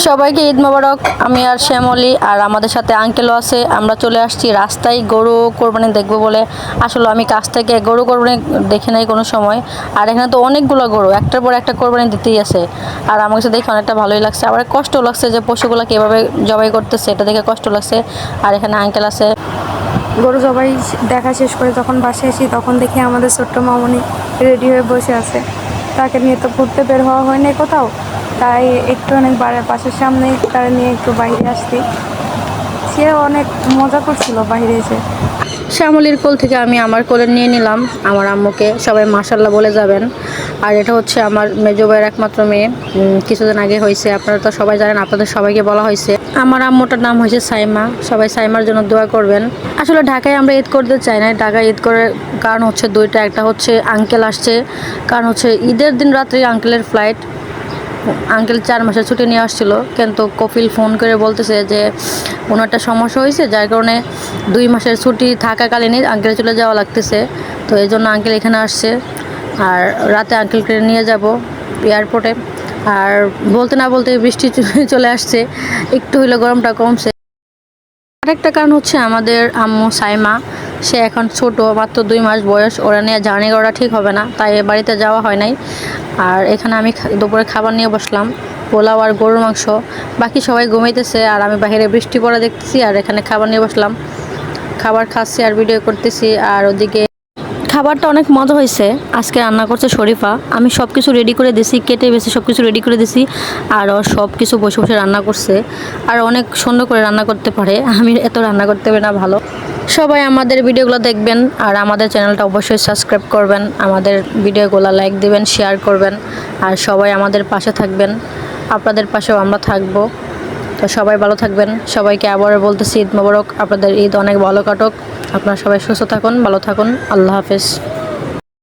সবাইকে ঈদ মোবারক। আমি আর শ্যামলী আর আমাদের সাথে আঙ্কেলও আছে। আমরা চলে আসছি রাস্তায় গরু কোরবানি দেখবো বলে। আসলে আমি কাছ থেকে গরু কোরবানি দেখে নাই কোনো সময়। আর এখানে তো অনেকগুলো গরু, একটার পর একটা কোরবানি দিতেই আছে। আর আমার কাছে দেখে অনেকটা ভালোই লাগছে, আবার কষ্ট লাগছে যে পশুগুলো কীভাবে জবাই করতেছে, এটা দেখে কষ্ট লাগছে। আর এখানে আঙ্কেল আছে। গরু জবাই দেখা শেষ করে যখন বাসায় আসি তখন দেখি আমাদের ছোট্ট মামনি রেডি হয়ে বসে আছে। তাকে নিয়ে তো ঘুরতে বের হওয়া হয় নাই কোথাও, তাই একটু অনেক বাসার সামনে তার নিয়ে একটু বাইরে আসছি। সে অনেক মজা করছিল বাইরে এসে। শ্যামলীর কোল থেকে আমি আমার কোলে নিয়ে নিলাম আমার আম্মুকে। সবাই মাশাল্লাহ বলে যাবেন। আর এটা হচ্ছে আমার মেজো ভাইয়ের একমাত্র মেয়ে, কিছুদিন আগে হয়েছে। আপনারা তো সবাই জানেন, আপনাদের সবাইকে বলা হয়েছে। আমার আম্মুটার নাম হয়েছে সাইমা। সবাই সাইমার জন্য দোয়া করবেন। আসলে ঢাকায় আমরা ঈদ করতে চাই না। ঢাকায় ঈদ করার কারণ হচ্ছে দুইটা। একটা হচ্ছে আঙ্কেল আসছে, কারণ হচ্ছে ঈদের দিন রাত্রে আঙ্কেলের ফ্লাইট। আঙ্কেল 4 মাসের ছুটি নিয়ে আসছিল, কিন্তু কপিল ফোন করে বলতেছে যে কোনো একটা সমস্যা হয়েছে, যার কারণে 2 মাসের ছুটি থাকাকালীনই আঙ্কেল চলে যাওয়া লাগতেছে। তো এই জন্য আঙ্কেল এখানে আসছে। আর রাতে আঙ্কেলকে নিয়ে যাব এয়ারপোর্টে। আর বলতে না বলতে বৃষ্টি চলে আসছে, একটু হইলে গরমটা কমছে। আরেকটা কারণ হচ্ছে আমাদের আম্মু সাইমা, সে এখন ছোট, মাত্র 2 মাস বয়স। ওরা নিয়ে জার্নি করা ঠিক হবে না, তাই বাড়িতে যাওয়া হয় নাই। আর এখানে আমি দুপুরে খাবার নিয়ে বসলাম, পোলাও আর গরুর মাংস। বাকি সবাই ঘুমাইতেছে আর আমি বাইরে বৃষ্টি পড়া দেখতেছি আর এখানে খাবার নিয়ে বসলাম। খাবার খাচ্ছি আর ভিডিও করতেছি। আর ওদিকে খাবারটা অনেক মজা হয়েছে। আজকে রান্না করছে শরীফা। আমি সব কিছু রেডি করে দিছি, কেটে বেছে সব কিছু রেডি করে দিছি। আর ও সব কিছু বসে বসে রান্না করছে। আর অনেক সুন্দর করে রান্না করতে পারে, আমি এত রান্না করতে পারি না ভালো। সবাই আমাদের ভিডিওগুলো দেখবেন আর আমাদের চ্যানেলটা অবশ্যই সাবস্ক্রাইব করবেন। আমাদের ভিডিওগুলো লাইক দিবেন, শেয়ার করবেন। আর সবাই আমাদের পাশে থাকবেন, আপনাদের পাশেও আমরা থাকবো। তো সবাই ভালো থাকবেন। সবাইকে আবার বলতেছি ঈদ মোবারক। আপনাদের ঈদ অনেক ভালো কাটুক। আপনারা সবাই সুস্থ থাকুন, ভালো থাকুন। আল্লাহ হাফেজ।